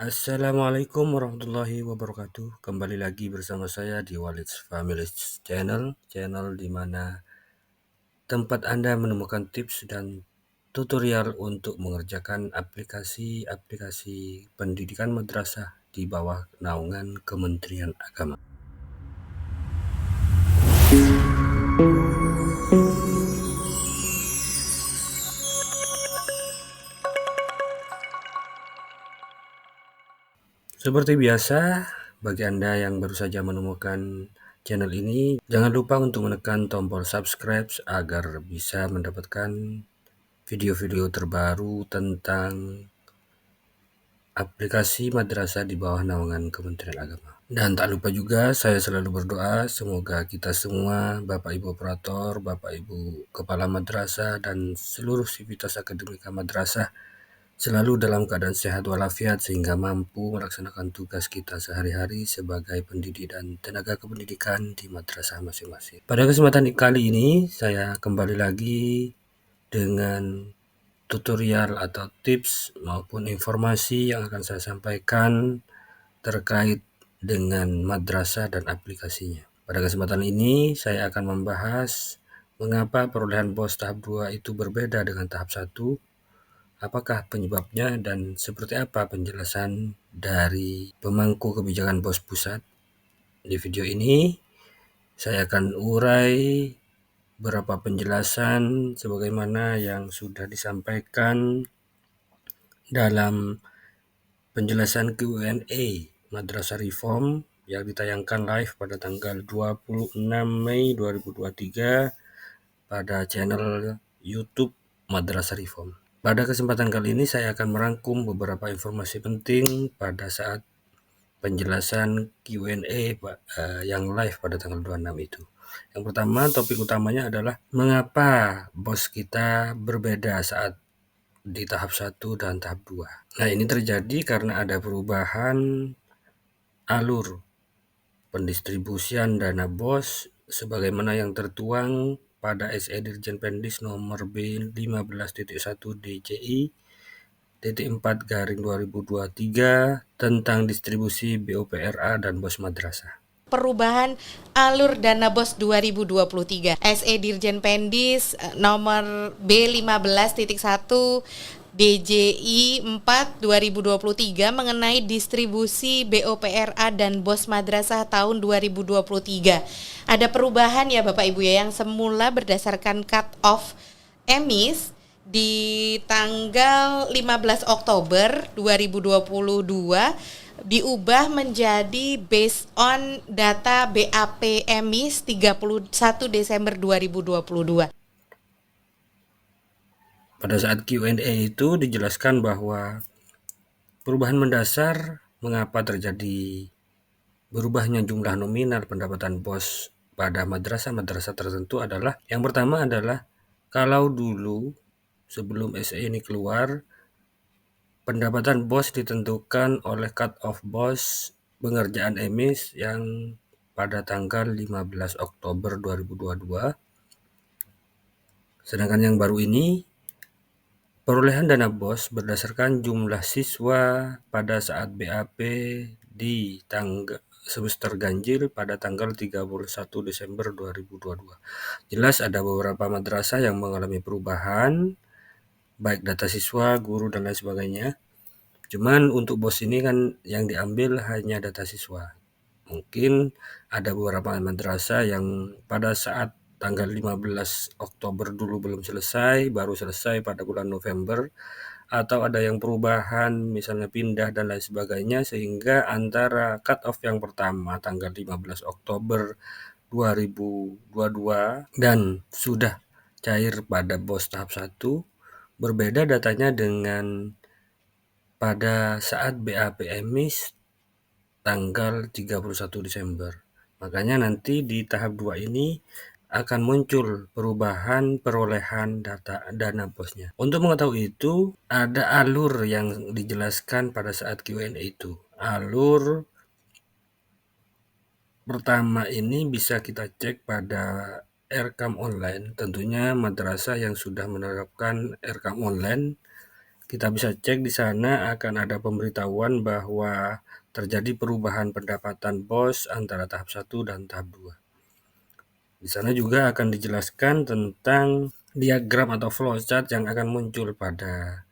Assalamualaikum warahmatullahi wabarakatuh. Kembali lagi bersama saya di Walid's Family Channel di mana tempat Anda menemukan tips dan tutorial untuk mengerjakan aplikasi-aplikasi pendidikan madrasah di bawah naungan Kementerian Agama. Seperti biasa, bagi Anda yang baru saja menemukan channel ini, jangan lupa untuk menekan tombol subscribe agar bisa mendapatkan video-video terbaru tentang aplikasi madrasah di bawah naungan Kementerian Agama. Dan tak lupa juga saya selalu berdoa semoga kita semua, Bapak Ibu operator, Bapak Ibu kepala madrasah dan seluruh sivitas akademika madrasah selalu dalam keadaan sehat walafiat sehingga mampu melaksanakan tugas kita sehari-hari sebagai pendidik dan tenaga kependidikan di madrasah masing-masing. Pada kesempatan kali ini saya kembali lagi dengan tutorial atau tips maupun informasi yang akan saya sampaikan terkait dengan madrasah dan aplikasinya. Pada kesempatan ini saya akan membahas mengapa perolehan BOS tahap 2 itu berbeda dengan tahap 1, apakah penyebabnya dan seperti apa penjelasan dari pemangku kebijakan BOS pusat. Di video ini saya akan urai beberapa penjelasan sebagaimana yang sudah disampaikan dalam penjelasan Q&A Madrasah Reform yang ditayangkan live pada tanggal 26 Mei 2023 pada channel YouTube Madrasah Reform. Pada kesempatan kali ini saya akan merangkum beberapa informasi penting pada saat penjelasan Q&A yang live pada tanggal 26 itu. Yang pertama, topik utamanya adalah mengapa BOS kita berbeda saat di tahap 1 dan tahap 2. Nah, ini terjadi karena ada perubahan alur pendistribusian dana BOS sebagaimana yang tertuang pada SE Dirjen Pendis nomor B15.1 DCI titik 4 garing 2023 tentang distribusi BOPRA dan BOS Madrasah. Perubahan alur dana BOS 2023 SE Dirjen Pendis nomor B15.1 DJI 4 2023 mengenai distribusi BOPRA dan BOS Madrasah tahun 2023. Ada perubahan ya Bapak Ibu ya, yang semula berdasarkan cut off emis di tanggal 15 Oktober 2022 diubah menjadi based on data BAP emis 31 Desember 2022. Pada saat Q&A itu dijelaskan bahwa perubahan mendasar mengapa terjadi berubahnya jumlah nominal pendapatan BOS pada madrasah-madrasah tertentu adalah yang pertama adalah kalau dulu sebelum SE ini keluar pendapatan BOS ditentukan oleh cut off BOS pengerjaan emis yang pada tanggal 15 Oktober 2022. Sedangkan yang baru ini perolehan dana BOS berdasarkan jumlah siswa pada saat BAP di semester ganjil pada tanggal 31 Desember 2022. Jelas ada beberapa madrasah yang mengalami perubahan, baik data siswa, guru, dan lain sebagainya. Cuman untuk BOS ini kan yang diambil hanya data siswa. Mungkin ada beberapa madrasah yang pada saat tanggal 15 Oktober dulu belum selesai, baru selesai pada bulan November, atau ada yang perubahan, misalnya pindah dan lain sebagainya, sehingga antara cut off yang pertama tanggal 15 Oktober 2022 dan sudah cair pada BOS tahap 1, berbeda datanya dengan pada saat BAP emis tanggal 31 Desember. Makanya nanti di tahap 2 ini akan muncul perubahan perolehan dana BOS-nya. Untuk mengetahui itu, ada alur yang dijelaskan pada saat Q&A itu. Alur pertama ini bisa kita cek pada Erkam Online. Tentunya madrasah yang sudah menerapkan Erkam Online, Kita bisa cek di sana akan ada pemberitahuan bahwa terjadi perubahan pendapatan BOS antara tahap 1 dan tahap 2. Di sana juga akan dijelaskan tentang diagram atau flowchart yang akan muncul pada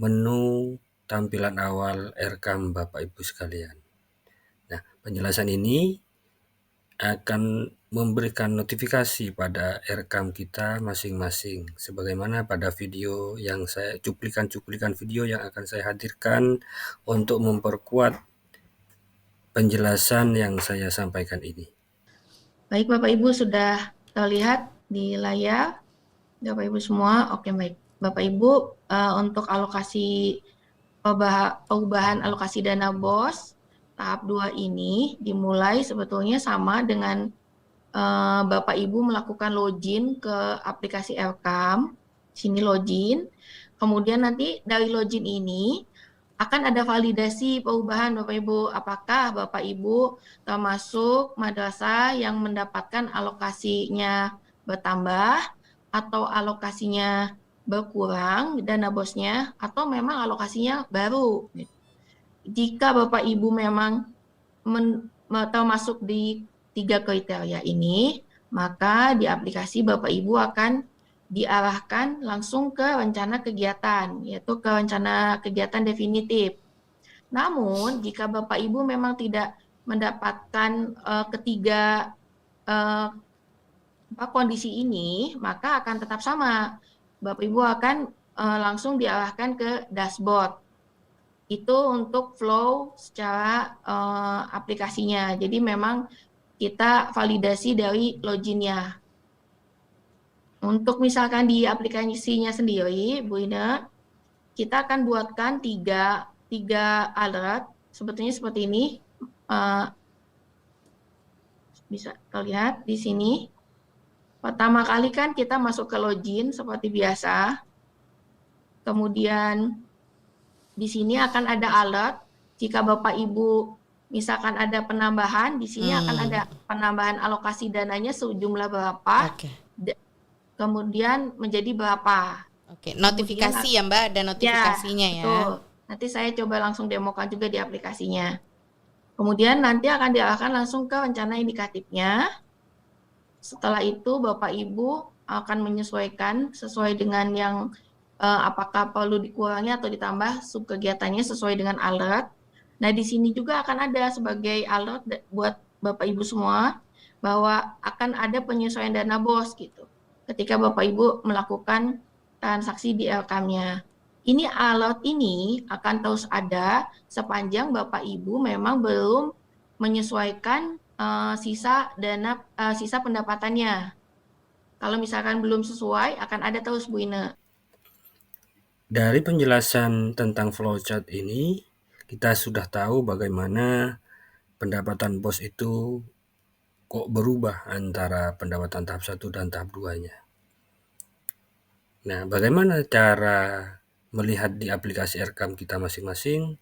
menu tampilan awal Earcam Bapak Ibu sekalian. Nah, penjelasan ini akan memberikan notifikasi pada Earcam kita masing-masing, sebagaimana pada video yang cuplikan video yang akan saya hadirkan untuk memperkuat penjelasan yang saya sampaikan ini. Baik, Bapak Ibu sudah terlihat di layar, Bapak Ibu semua. Oke, baik. Bapak Ibu, untuk perubahan alokasi dana BOS tahap 2 ini dimulai sebetulnya sama dengan Bapak Ibu melakukan login ke aplikasi Earcam. Sini login. Kemudian nanti dari login ini akan ada validasi perubahan Bapak Ibu. Apakah Bapak Ibu termasuk madrasah yang mendapatkan alokasinya bertambah atau alokasinya berkurang dana bosnya, atau memang alokasinya baru. Jika Bapak Ibu memang termasuk di 3 kriteria ini, maka di aplikasi Bapak Ibu akan diarahkan langsung ke rencana kegiatan, yaitu ke rencana kegiatan definitif. Namun, jika Bapak Ibu memang tidak mendapatkan ketiga kondisi ini, maka akan tetap sama. Bapak Ibu akan langsung diarahkan ke dashboard. Itu untuk flow secara aplikasinya. Jadi memang kita validasi dari loginnya. Untuk misalkan di aplikasinya sendiri, Bu Ina, kita akan buatkan tiga alert, sebetulnya seperti ini. Bisa terlihat di sini. Pertama kali kan kita masuk ke login seperti biasa. Kemudian di sini akan ada alert. Jika Bapak Ibu misalkan ada penambahan, di sini akan ada penambahan alokasi dananya sejumlah berapa. Kemudian menjadi berapa. Oke, notifikasi ya Mbak, ada notifikasinya ya. Betul. Nanti saya coba langsung demokan juga di aplikasinya. Kemudian nanti akan diarahkan langsung ke rencana indikatifnya. Setelah itu Bapak Ibu akan menyesuaikan sesuai dengan yang apakah perlu dikurangi atau ditambah subkegiatannya sesuai dengan alert. Nah, di sini juga akan ada sebagai alert buat Bapak Ibu semua bahwa akan ada penyesuaian dana BOS gitu ketika Bapak Ibu melakukan transaksi di Earcam-nya. Ini alert ini akan terus ada sepanjang Bapak Ibu memang belum menyesuaikan sisa pendapatannya. Kalau misalkan belum sesuai, akan ada terus Bu Ina. Dari penjelasan tentang flowchart ini, kita sudah tahu bagaimana pendapatan BOS itu kok berubah antara pendapatan tahap 1 dan tahap 2-nya. Nah, bagaimana cara melihat di aplikasi Earcam kita masing-masing?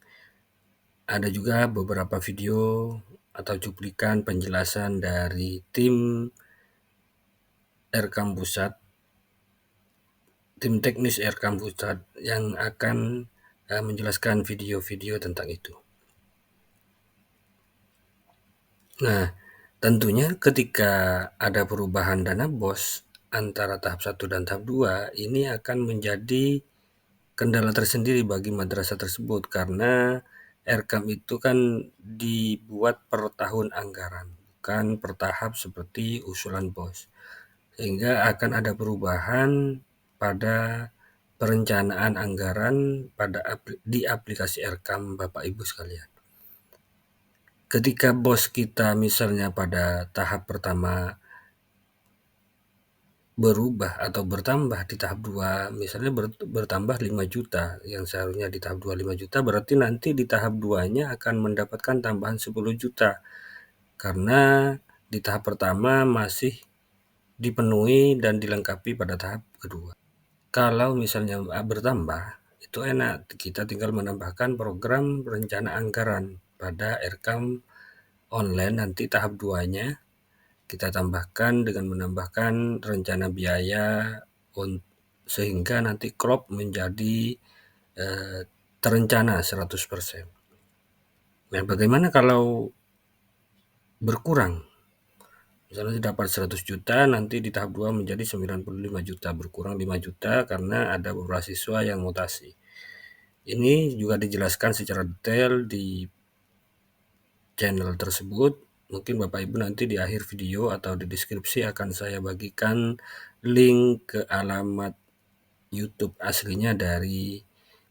Ada juga beberapa video atau cuplikan penjelasan dari tim Earcam Pusat, tim teknis Earcam Pusat yang akan menjelaskan video-video tentang itu. Nah, tentunya ketika ada perubahan dana BOS antara tahap 1 dan tahap 2, ini akan menjadi kendala tersendiri bagi madrasah tersebut karena Earcam itu kan dibuat per tahun anggaran, bukan per tahap seperti usulan BOS. Sehingga akan ada perubahan pada perencanaan anggaran di aplikasi Earcam Bapak Ibu sekalian. Ketika BOS kita misalnya pada tahap pertama berubah atau bertambah di tahap 2, misalnya bertambah 5 juta, yang seharusnya di tahap 2 5 juta, berarti nanti di tahap 2-nya akan mendapatkan tambahan 10 juta. Karena di tahap pertama masih dipenuhi dan dilengkapi pada tahap kedua. Kalau misalnya bertambah, itu enak, kita tinggal menambahkan program rencana anggaran pada Earcam online nanti tahap 2-nya kita tambahkan dengan menambahkan rencana biaya sehingga nanti crop menjadi terencana 100%. Nah, bagaimana kalau berkurang? Misalnya dapat 100 juta, nanti di tahap 2 menjadi 95 juta, berkurang 5 juta karena ada beberapa siswa yang mutasi. Ini juga dijelaskan secara detail di channel tersebut. Mungkin Bapak Ibu nanti di akhir video atau di deskripsi akan saya bagikan link ke alamat YouTube aslinya dari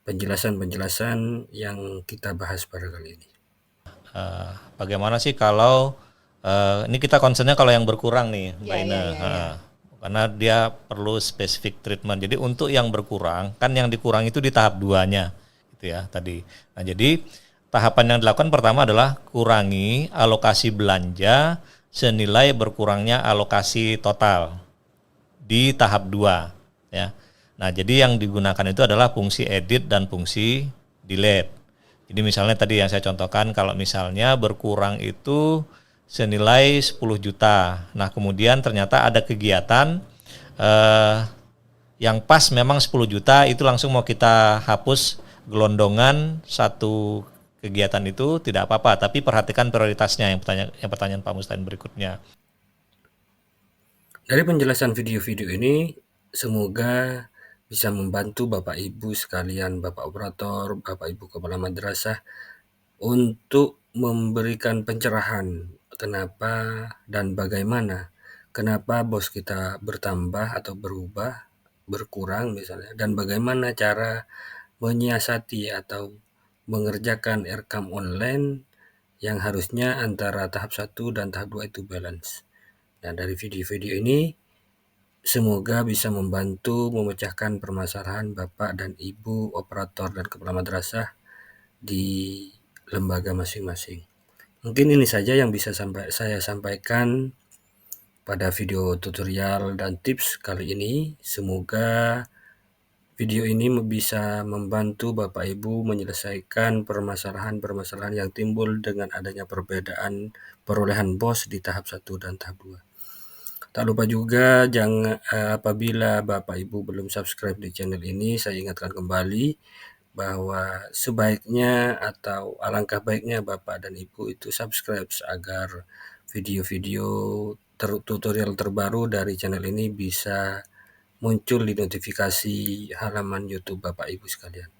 penjelasan-penjelasan yang kita bahas pada kali ini. Bagaimana sih kalau ini kita concernnya kalau yang berkurang nih, Mbak Ina. Karena dia perlu spesifik treatment. Jadi untuk yang berkurang, kan yang dikurangi itu di tahap 2-nya gitu ya tadi. Nah, jadi tahapan yang dilakukan pertama adalah kurangi alokasi belanja senilai berkurangnya alokasi total di tahap 2 ya. Nah, jadi yang digunakan itu adalah fungsi edit dan fungsi delete. Jadi misalnya tadi yang saya contohkan, kalau misalnya berkurang itu senilai 10 juta. Nah, kemudian ternyata ada kegiatan yang pas memang 10 juta itu langsung mau kita hapus gelondongan satu kegiatan itu tidak apa-apa, tapi perhatikan prioritasnya yang pertanyaan Pak Mustain berikutnya. Dari penjelasan video-video ini, semoga bisa membantu Bapak Ibu sekalian, Bapak Operator, Bapak Ibu Kepala Madrasah untuk memberikan pencerahan kenapa dan bagaimana, kenapa bos kita bertambah atau berubah, berkurang misalnya, dan bagaimana cara menyiasati atau mengerjakan RKAM online yang harusnya antara tahap 1 dan tahap 2 itu balance. Nah, dari video-video ini semoga bisa membantu memecahkan permasalahan Bapak dan Ibu operator dan kepala madrasah di lembaga masing-masing. Mungkin ini saja yang bisa saya sampaikan pada video tutorial dan tips kali ini. Semoga video ini bisa membantu Bapak Ibu menyelesaikan permasalahan-permasalahan yang timbul dengan adanya perbedaan perolehan BOS di tahap 1 dan tahap 2. Tak lupa juga apabila Bapak Ibu belum subscribe di channel ini, saya ingatkan kembali bahwa sebaiknya atau alangkah baiknya Bapak dan Ibu itu subscribe agar video-video tutorial terbaru dari channel ini bisa muncul di notifikasi halaman YouTube Bapak Ibu sekalian.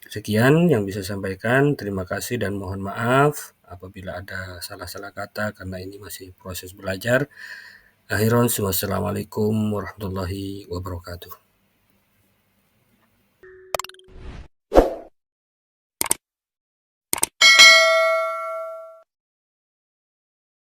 Sekian yang bisa saya sampaikan. Terima kasih dan mohon maaf apabila ada salah-salah kata karena ini masih proses belajar. Akhiran, wassalamualaikum warahmatullahi wabarakatuh.